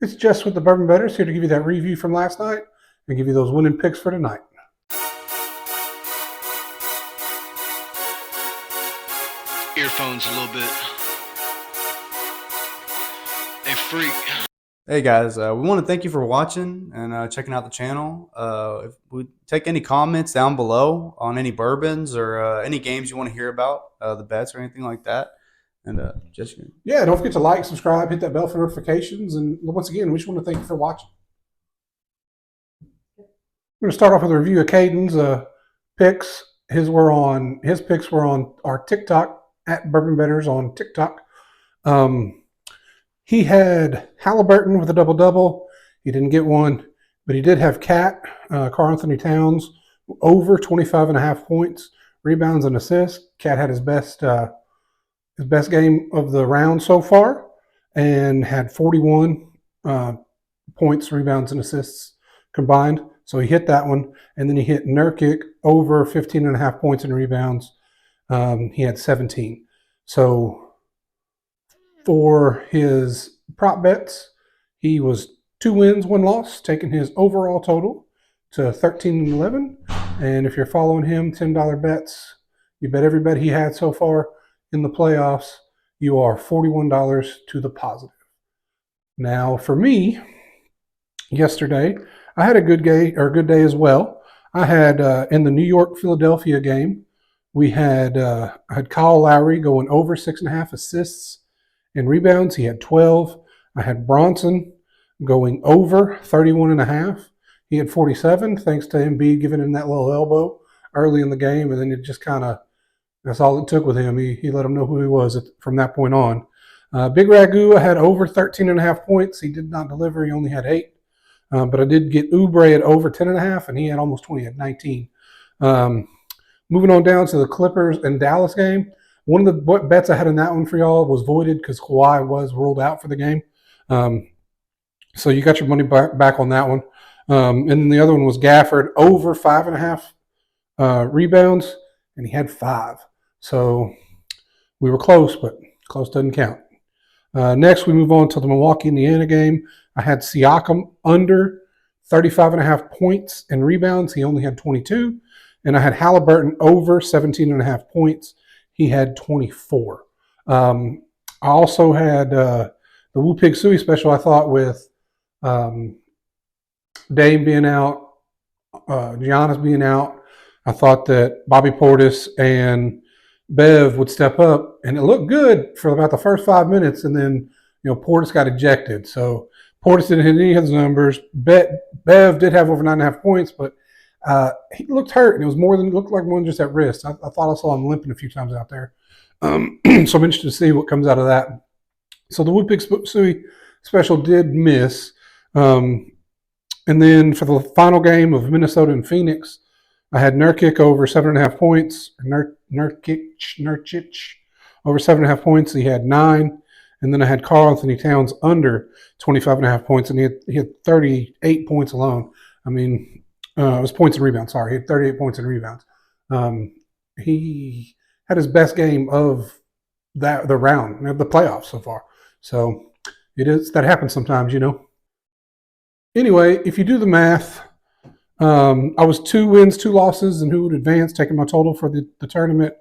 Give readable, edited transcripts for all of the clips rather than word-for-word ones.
It's Jess with the Bourbon Betters here to give you that review from last night and give you those winning picks for tonight. Earphones a little bit. Hey, freak. Hey guys, we want to thank you for watching and checking out the channel. If we take any comments down below on any bourbons or any games you want to hear about, the bets or anything like that. And just don't forget to like, subscribe, hit that bell for notifications, and once again, we just want to thank you for watching. We're going to start off with a review of Caden's picks. His picks were on our TikTok at Bourbon Betters on TikTok. He had Halliburton with a double-double. He didn't get one, but he did have Karl-Anthony Towns, over 25.5 points, rebounds, and assists. Cat had his best game of the round so far and had 41 points, rebounds, and assists combined. So he hit that one. And then he hit Nurkic over 15.5 points and rebounds. He had 17. So for his prop bets, he was 2 wins, 1 loss, taking his overall total to 13-11. And if you're following him, $10 bets, you bet every bet he had so far in the playoffs, you are $41 to the positive. Now, for me, yesterday, I had a good day as well. I had in the New York-Philadelphia game, I had Kyle Lowry going over 6.5 assists and rebounds. He had 12. I had Bronson going over 31.5. He had 47, thanks to Embiid giving him that little elbow early in the game, and then it just kind of, that's all it took with him. He let him know who he was from that point on. Big Ragu, I had over 13.5 points. He did not deliver. He only had 8. But I did get Oubre at over 10.5, and he had almost 20 at 19. Moving on down to the Clippers and Dallas game. One of the bets I had in that one for y'all was voided because Kawhi was ruled out for the game. So you got your money back on that one. And then the other one was Gafford over 5.5 rebounds, and he had 5. So we were close, but close doesn't count. Next, we move on to the Milwaukee-Indiana game. I had Siakam under 35.5 points and rebounds. He only had 22. And I had Halliburton over 17.5 points. He had 24. I also had the Woo Pig Sooie special, I thought, with Dame being out, Giannis being out. I thought that Bobby Portis and Bev would step up, and it looked good for about the first 5 minutes, and then Portis got ejected. So Portis didn't hit any of his numbers. Bev did have over 9.5 points, but he looked hurt, and it looked like more than just that wrist. I thought I saw him limping a few times out there. So I'm interested to see what comes out of that. So the Woo Pig Sooie special did miss. And then for the final game of Minnesota and Phoenix, I had Nurkic over 7.5 points. Nurkic over 7.5 points. He had 9. And then I had Karl-Anthony Towns under 25.5 points, and he had 38 points alone. I mean, it was points and rebounds. Sorry, he had 38 points and rebounds. He had his best game of the round of the playoffs so far. So that happens sometimes, Anyway, if you do the math, I was 2 wins, 2 losses, and who would advance, taking my total for the tournament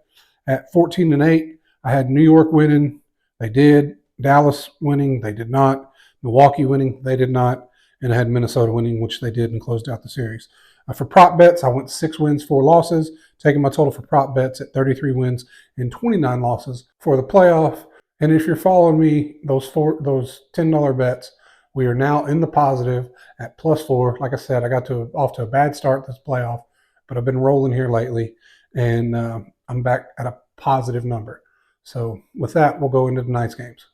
at 14-8. I had New York winning. They did. Dallas winning. They did not. Milwaukee winning. They did not. And I had Minnesota winning, which they did, and closed out the series. For prop bets, I went 6 wins, 4 losses, taking my total for prop bets at 33 wins and 29 losses for the playoff. And if you're following me, those $10 bets, we are now in the positive at +4. Like I said, I got off to a bad start this playoff, but I've been rolling here lately, and I'm back at a positive number. So with that, we'll go into tonight's games.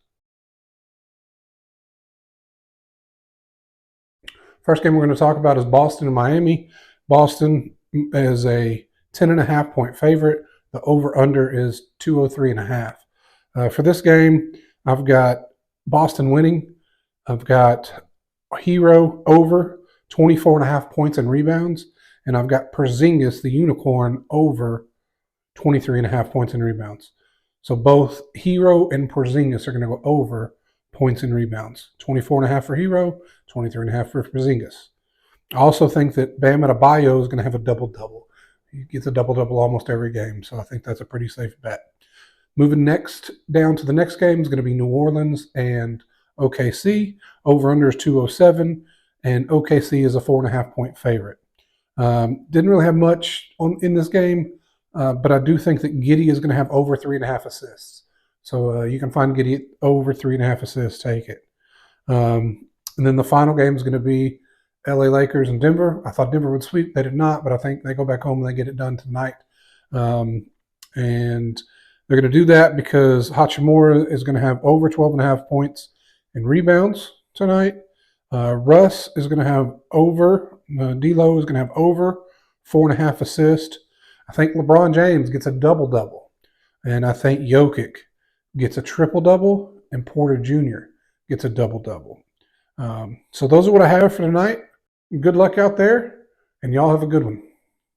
First game we're going to talk about is Boston and Miami. Boston is a 10.5 point favorite. The over-under is 203.5. For this game, I've got Boston winning. I've got Hero over 24.5 points and rebounds. And I've got Porzingis, the unicorn, over 23.5 points and rebounds. So both Hero and Porzingis are going to go over points and rebounds. 24.5 for Hero, 23.5 for Porzingis. I also think that Bam Adebayo is going to have a double-double. He gets a double-double almost every game, so I think that's a pretty safe bet. Moving next down to the next game is going to be New Orleans and OKC. Over-under is 207, and OKC is a 4.5-point favorite. Didn't really have much in this game, but I do think that Giddey is going to have over 3.5 assists. So you can find Giddey at over 3.5 assists, take it. And then the final game is going to be LA Lakers and Denver. I thought Denver would sweep. They did not, but I think they go back home and they get it done tonight. And they're going to do that because Hachimura is going to have over 12.5 points and rebounds tonight. Russ is going to have over, D'Lo is going to have over 4.5 assists. I think LeBron James gets a double-double. And I think Jokic gets a triple-double, and Porter Jr. gets a double-double. So those are what I have for tonight. Good luck out there, and y'all have a good one.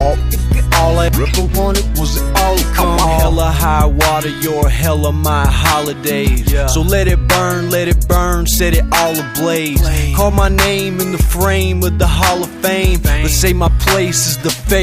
All I ever wanted was an outcome. Hella high water, you're hella my holidays. So let it burn, set it all ablaze. Call my name in the frame of the Hall of Fame. Let's say my place is the face.